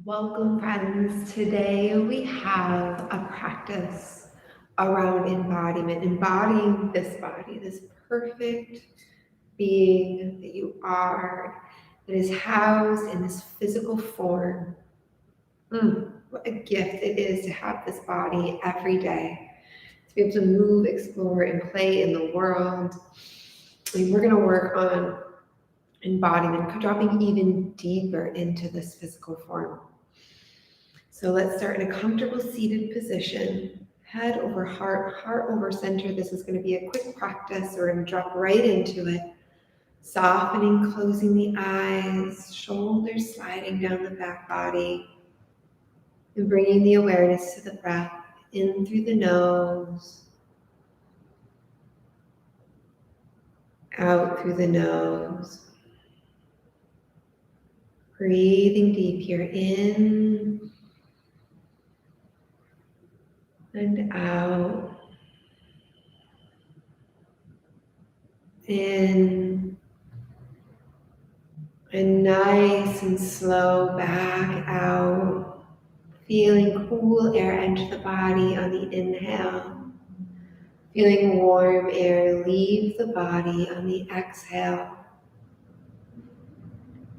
Welcome, friends. Today we have a practice around embodiment, embodying this body, this perfect being that you are, that is housed in this physical form. What a gift it is to have this body every day, to be able to move, explore, and play in the world. And we're going to work on embodiment, dropping even deeper into this physical form. So let's start in a comfortable seated position, head over heart, heart over center. This is going to be a quick practice. We're going to drop right into it. Softening, closing the eyes, shoulders sliding down the back body, and bringing the awareness to the breath in through the nose, out through the nose. Breathing deep here in and out. In and nice and slow back out, feeling cool air enter the body on the inhale, feeling warm air leave the body on the exhale,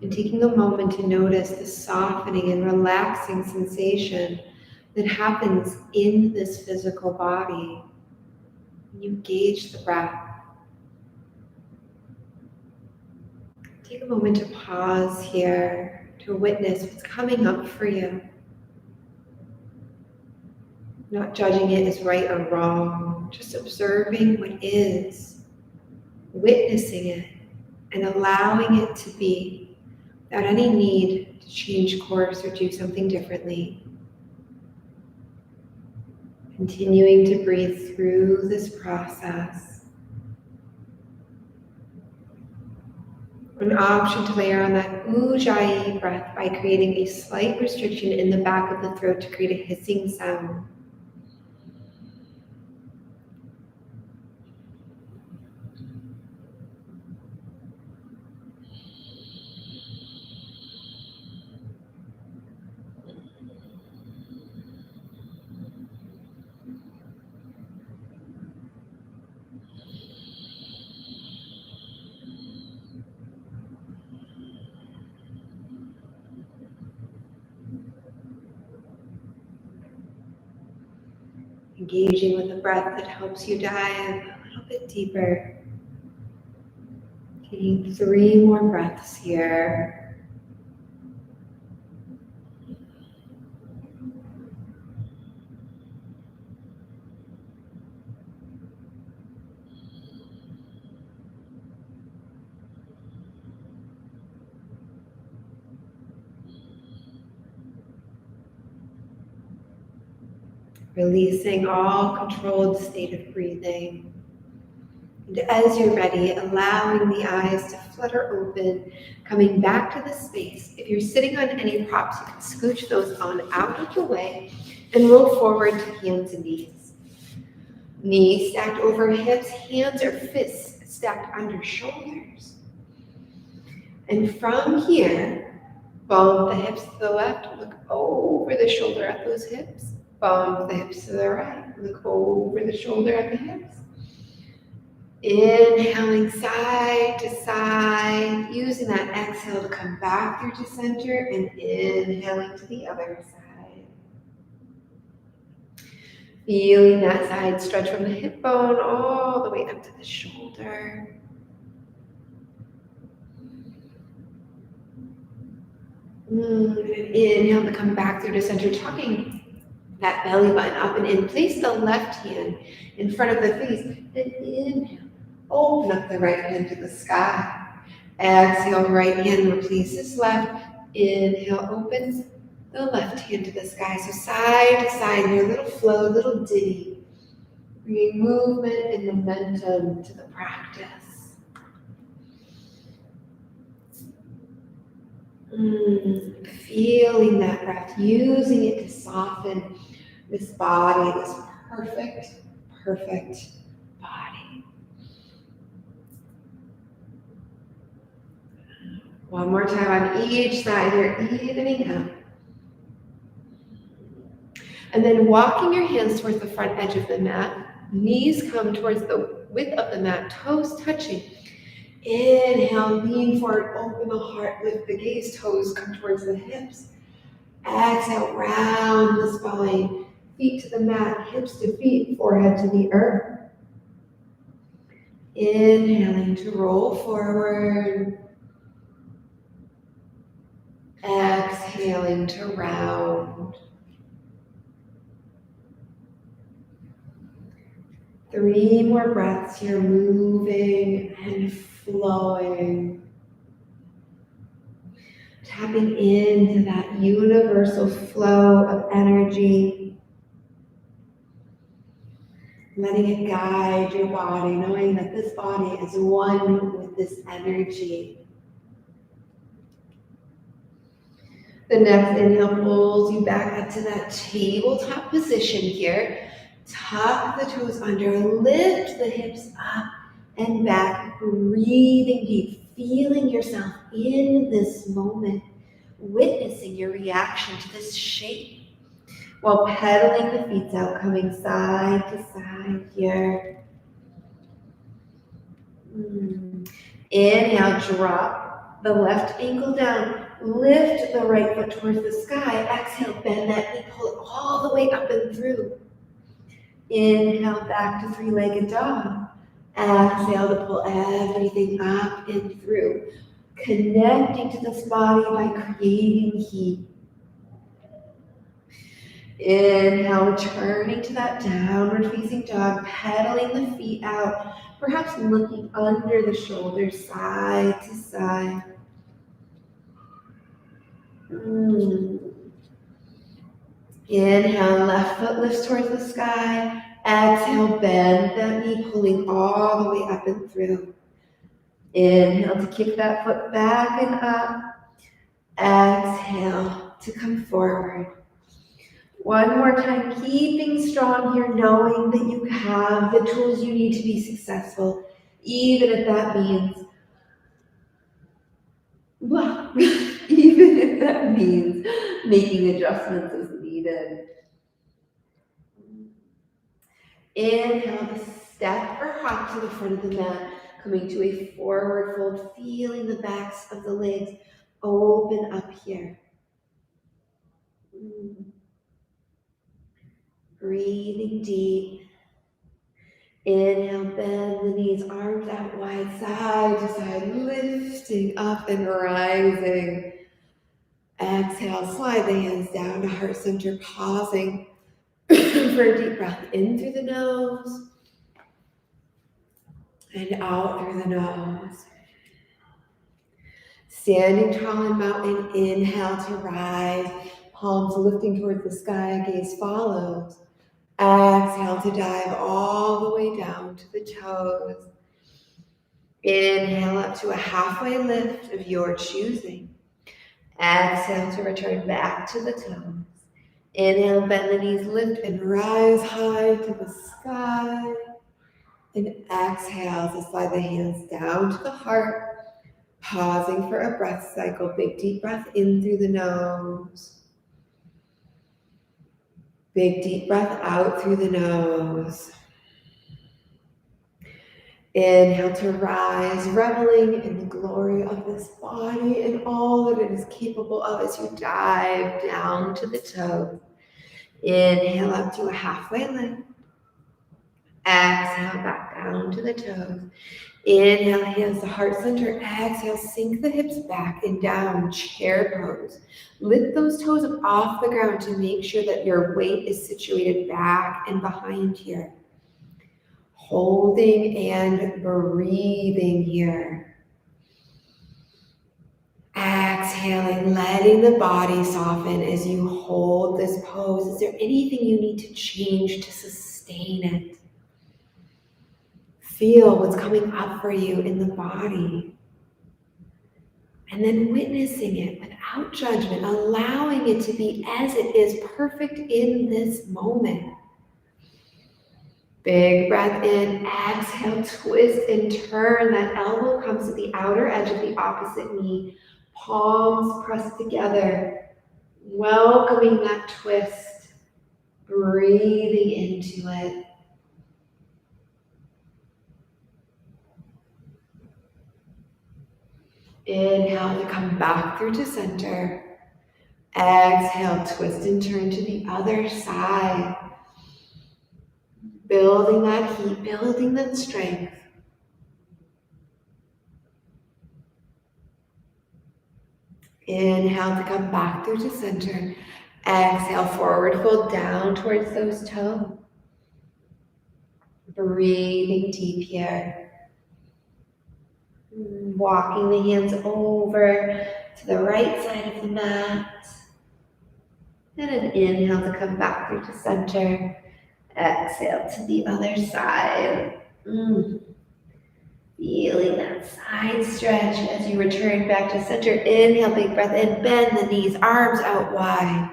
and taking a moment to notice the softening and relaxing sensation that happens in this physical body. You gauge the breath. Take a moment to pause here to witness what's coming up for you. Not judging it as right or wrong, just observing what is, witnessing it, and allowing it to be without any need to change course or do something differently. Continuing to breathe through this process. An option to layer on that Ujjayi breath by creating a slight restriction in the back of the throat to create a hissing sound. Engaging with a breath that helps you dive a little bit deeper. Taking 3 more breaths here. Releasing all controlled state of breathing. And as you're ready, allowing the eyes to flutter open, coming back to the space. If you're sitting on any props, you can scooch those on out of the way and roll forward to hands and knees. Knees stacked over hips, hands or fists stacked under shoulders. And from here, bump the hips to the left, look over the shoulder at those hips. Bump the hips to the right, look over the shoulder at the hips. Inhaling side to side, using that exhale to come back through to center, and inhaling to the other side. Feeling that side stretch from the hip bone all the way up to the shoulder. And inhale to come back through to center, tucking that belly button up and in. Place the left hand in front of the face and inhale. Open up the right hand to the sky. Exhale, right hand replaces left. Inhale, opens the left hand to the sky. So side to side, your little flow, little diddy. Bringing movement and momentum to the practice. Feeling that breath, using it to soften this body, this perfect body. One more time on each side, you're evening out. And then walking your hands towards the front edge of the mat, knees come towards the width of the mat, toes touching. Inhale, lean forward, open the heart, lift the gaze, toes come towards the hips. Exhale, round the spine, feet to the mat, hips to feet, forehead to the earth. Inhaling to roll forward. Exhaling to round. 3 more breaths here, moving and flowing. Tapping into that universal flow of energy. Letting it guide your body, knowing that this body is one with this energy. The next inhale pulls you back up to that tabletop position here. Tuck the toes under, lift the hips up and back, breathing deep, feeling yourself in this moment, witnessing your reaction to this shape while pedaling the feet out, coming side to side here. Inhale, drop the left ankle down, lift the right foot towards the sky. Exhale, bend that knee, pull it all the way up and through. Inhale, back to 3-legged dog. Exhale to pull everything up and through. Connecting to this body by creating heat. Inhale, returning to that downward facing dog, pedaling the feet out, perhaps looking under the shoulders, side to side. Inhale, left foot lifts towards the sky. Exhale, bend that knee, pulling all the way up and through. Inhale to kick that foot back and up. Exhale to come forward. One more time, keeping strong here, knowing that you have the tools you need to be successful, even if that means, even if that means making adjustments as needed. Inhale to step or hop to the front of the mat, coming to a forward fold, feeling the backs of the legs open up here. Breathing deep. Inhale, bend the knees, arms out wide, side to side, lifting up and rising. Exhale, slide the hands down to heart center, pausing for a deep breath in through the nose and out through the nose. Standing tall and mountain, inhale to rise, palms lifting towards the sky, gaze follows. Exhale to dive all the way down to the toes. Inhale up to a halfway lift of your choosing. Exhale to return back to the toes. Inhale, bend the knees, lift and rise high to the sky. And exhale to slide the hands down to the heart, pausing for a breath cycle. Big deep breath in through the nose. Big deep breath out through the nose. Inhale to rise, reveling in the glory of this body and all that it is capable of as you dive down to the toes. Inhale up to a halfway lift. Exhale back down to the toes. Inhale, hands to heart center. Exhale, sink the hips back and down, chair pose. Lift those toes up off the ground to make sure that your weight is situated back and behind here. Holding and breathing here. Exhaling, letting the body soften as you hold this pose. Is there anything you need to change to sustain it? Feel what's coming up for you in the body. And then witnessing it without judgment, allowing it to be as it is, perfect in this moment. Big breath in, exhale, twist and turn. That elbow comes to the outer edge of the opposite knee. Palms pressed together, welcoming that twist. breathing into it. Inhale to come back through to center. Exhale, twist and turn to the other side. Building that heat, building that strength. Inhale to come back through to center. Exhale, forward fold down towards those toes. Breathing deep here. Walking the hands over to the right side of the mat. And an inhale to come back through to center. Exhale to the other side. Feeling that side stretch as you return back to center. Inhale, big breath in, bend the knees, arms out wide.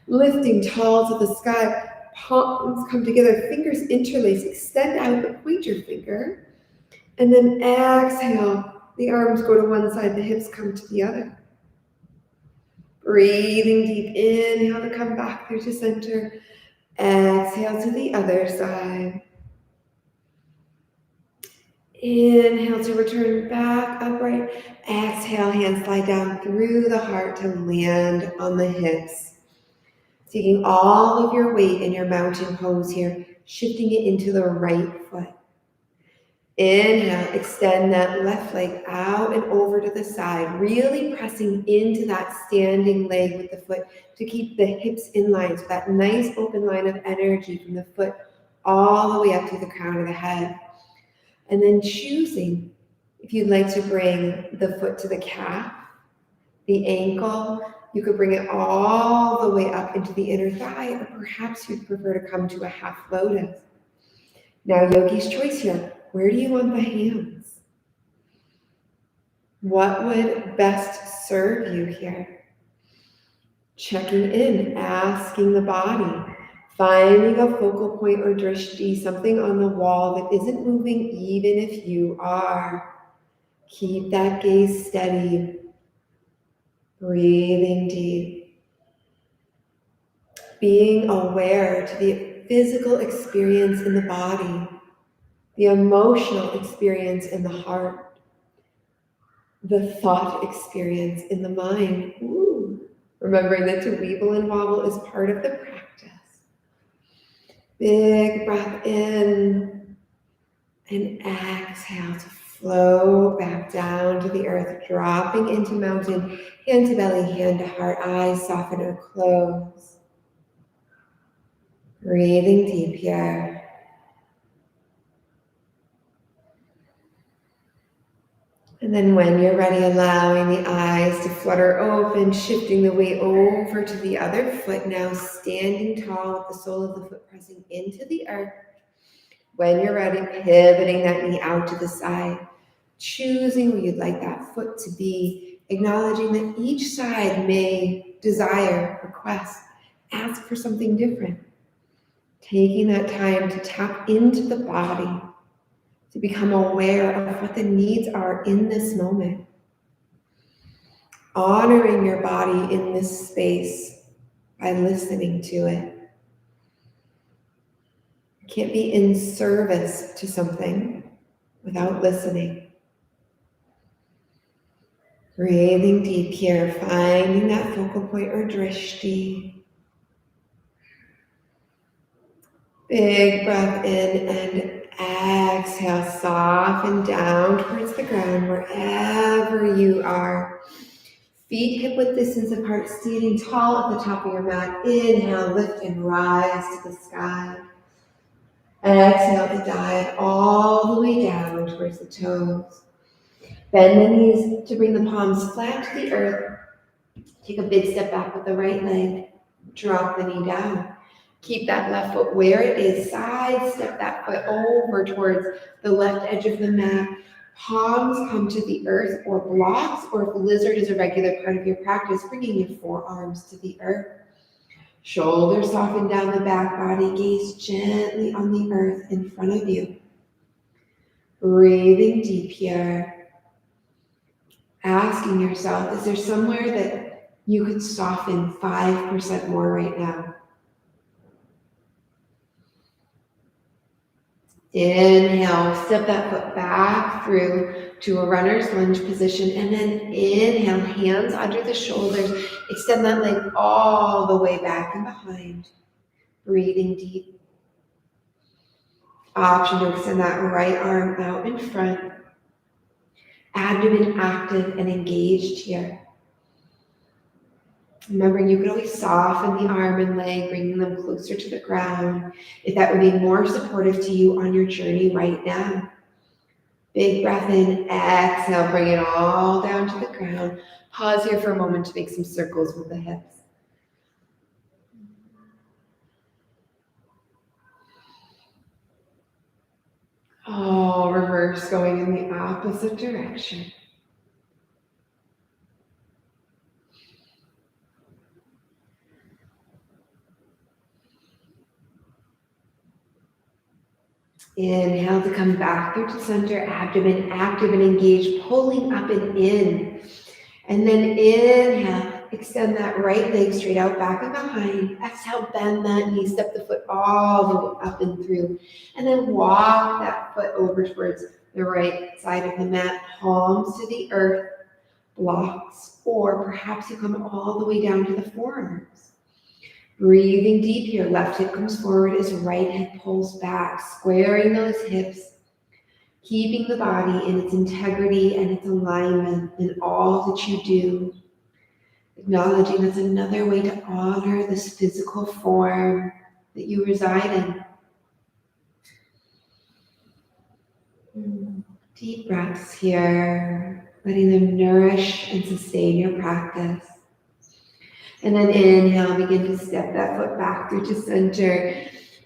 Lifting tall to the sky, palms come together, fingers interlace, extend out the pointer finger. And then exhale, the arms go to one side, the hips come to the other. Breathing deep, inhale to come back through to center. Exhale to the other side. Inhale to return back upright. Exhale, hands slide down through the heart to land on the hips. Taking all of your weight in your mountain pose here, shifting it into the right foot. Inhale, extend that left leg out and over to the side, really pressing into that standing leg with the foot to keep the hips in line. So that nice open line of energy from the foot all the way up to the crown of the head. And then choosing if you'd like to bring the foot to the calf, the ankle, you could bring it all the way up into the inner thigh, or perhaps you'd prefer to come to a half lotus. Now, yogi's choice here. Where do you want the hands? What would best serve you here? Checking in, asking the body, finding a focal point or drishti, something on the wall that isn't moving even if you are. Keep that gaze steady. Breathing deep. Being aware to the physical experience in the body, the emotional experience in the heart, the thought experience in the mind. Remembering that to weeble and wobble is part of the practice. Big breath in and exhale to flow back down to the earth, dropping into mountain, hand to belly, hand to heart, eyes soften or close. Breathing deep here. And then when you're ready, allowing the eyes to flutter open, shifting the weight over to the other foot, now standing tall with the sole of the foot pressing into the earth. When you're ready, pivoting that knee out to the side, choosing where you'd like that foot to be, acknowledging that each side may desire, request, ask for something different. Taking that time to tap into the body, to become aware of what the needs are in this moment. Honoring your body in this space by listening to it. You can't be in service to something without listening. Breathing deep here, finding that focal point or drishti. Big breath in and exhale, soften down towards the ground wherever you are. Feet hip width distance apart, standing tall at the top of your mat. Inhale, lift and rise to the sky. Exhale to dive all the way down towards the toes. Bend the knees to bring the palms flat to the earth. Take a big step back with the right leg. Drop the knee down. Keep that left foot where it is. Sidestep that foot over towards the left edge of the mat. Palms come to the earth or blocks, or if lizard is a regular part of your practice, bringing your forearms to the earth. Shoulders soften down the back body. Gaze gently on the earth in front of you. Breathing deep here. Asking yourself, is there somewhere that you could soften 5% more right now? Inhale, step that foot back through to a runner's lunge position, and then inhale, hands under the shoulders. Extend that leg all the way back and behind. Breathing deep. Option to extend that right arm out in front. Abdomen active and engaged here. Remembering you can always soften the arm and leg, bringing them closer to the ground if that would be more supportive to you on your journey right now. Big breath in, exhale, bring it all down to the ground. Pause here for a moment to make some circles with the hips. Reverse, going in the opposite direction. Inhale to come back through to center, abdomen active and engaged, pulling up and in. And then inhale, extend that right leg straight out, back and behind. Exhale, bend that knee, step the foot all the way up and through. And then walk that foot over towards the right side of the mat, palms to the earth, blocks, or perhaps you come all the way down to the forearms. Breathing deep here, left hip comes forward as right hip pulls back, squaring those hips, keeping the body in its integrity and its alignment in all that you do. Acknowledging that's another way to honor this physical form that you reside in. Deep breaths here, letting them nourish and sustain your practice. And then inhale, begin to step that foot back through to center.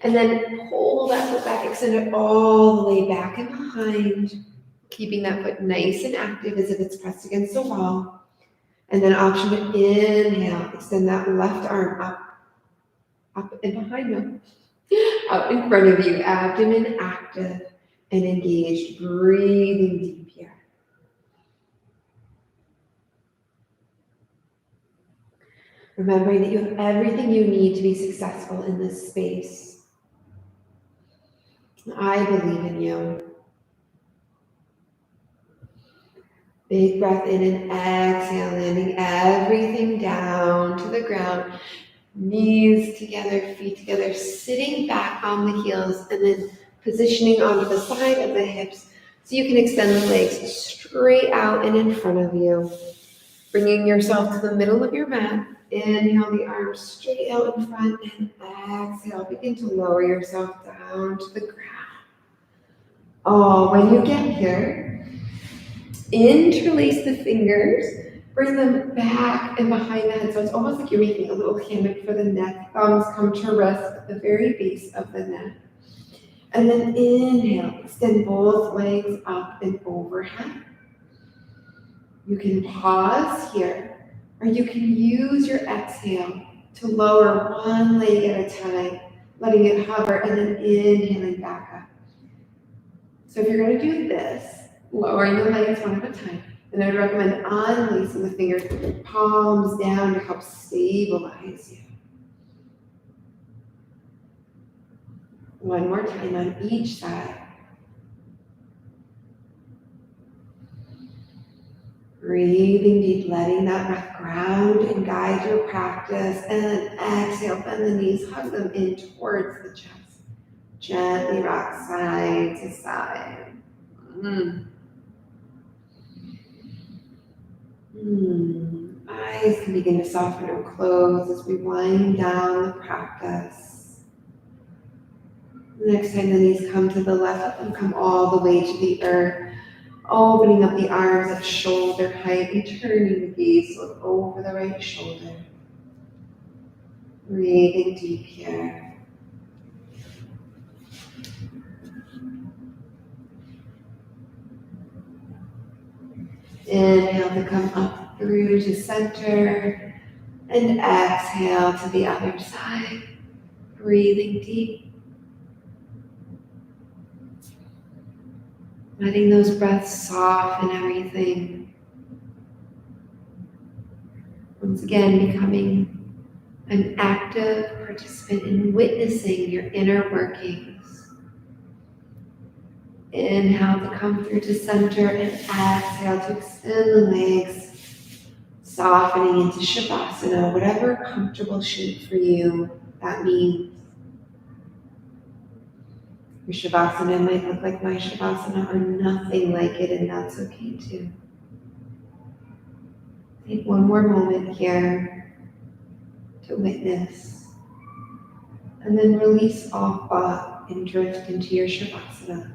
And then pull that foot back, extend it all the way back and behind. Keeping that foot nice and active as if it's pressed against the wall. And then option to inhale, extend that left arm up and behind you. Out in front of you, abdomen active and engaged. Breathing deep here. Remembering that you have everything you need to be successful in this space. I believe in you. Big breath in and exhale, landing everything down to the ground. Knees together, feet together, sitting back on the heels, and then positioning onto the side of the hips so you can extend the legs straight out and in front of you. Bringing yourself to the middle of your mat. Inhale the arms straight out in front and exhale. Begin to lower yourself down to the ground. When you get here, interlace the fingers, bring them back and behind the head. So it's almost like you're making a little hammock for the neck. Thumbs come to rest at the very base of the neck. And then inhale, extend both legs up and overhead. You can pause here. Or you can use your exhale to lower one leg at a time, letting it hover and then inhaling back up. So if you're going to do this, lowering the legs one at a time, then I would recommend unlacing the fingers, palms down to help stabilize you. One more time on each side. Breathing deep, letting that breath ground and guide your practice. And then exhale, bend the knees, hug them in towards the chest. Gently rock side to side. Eyes can begin to soften or close as we wind down the practice. Next time the knees come to the left, let them come all the way to the earth. Opening up the arms at shoulder height and turning the gaze to look over the right shoulder. Breathing deep here. Inhale to come up through to center and exhale to the other side. Breathing deep. Letting those breaths soften everything. Once again, becoming an active participant in witnessing your inner workings. Inhale to come through to center and exhale to extend the legs, softening into Shavasana, whatever comfortable shape for you that means. Your Shavasana might look like my Shavasana or nothing like it, and that's okay too. Take one more moment here to witness, and then release all thought and drift into your Shavasana.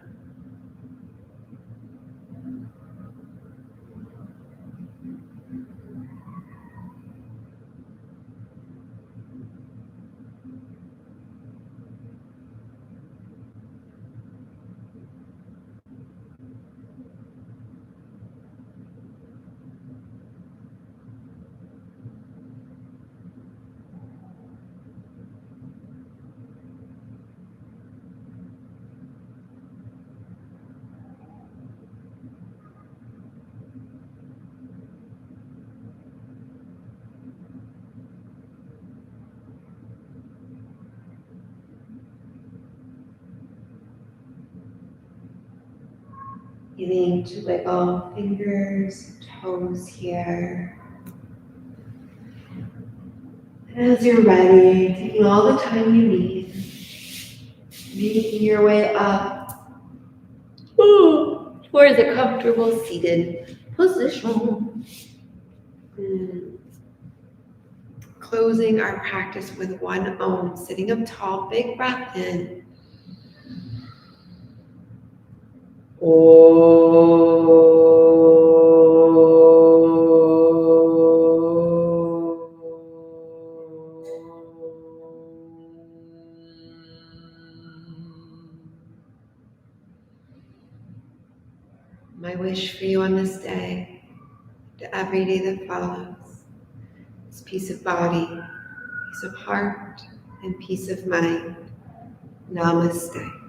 Beginning to wiggle fingers, toes here. And as you're ready, taking all the time you need, making your way up towards a comfortable seated position. Closing our practice with one Om, sitting up tall, big breath in. My wish for you on this day, to every day that follows, is peace of body, peace of heart, and peace of mind. Namaste.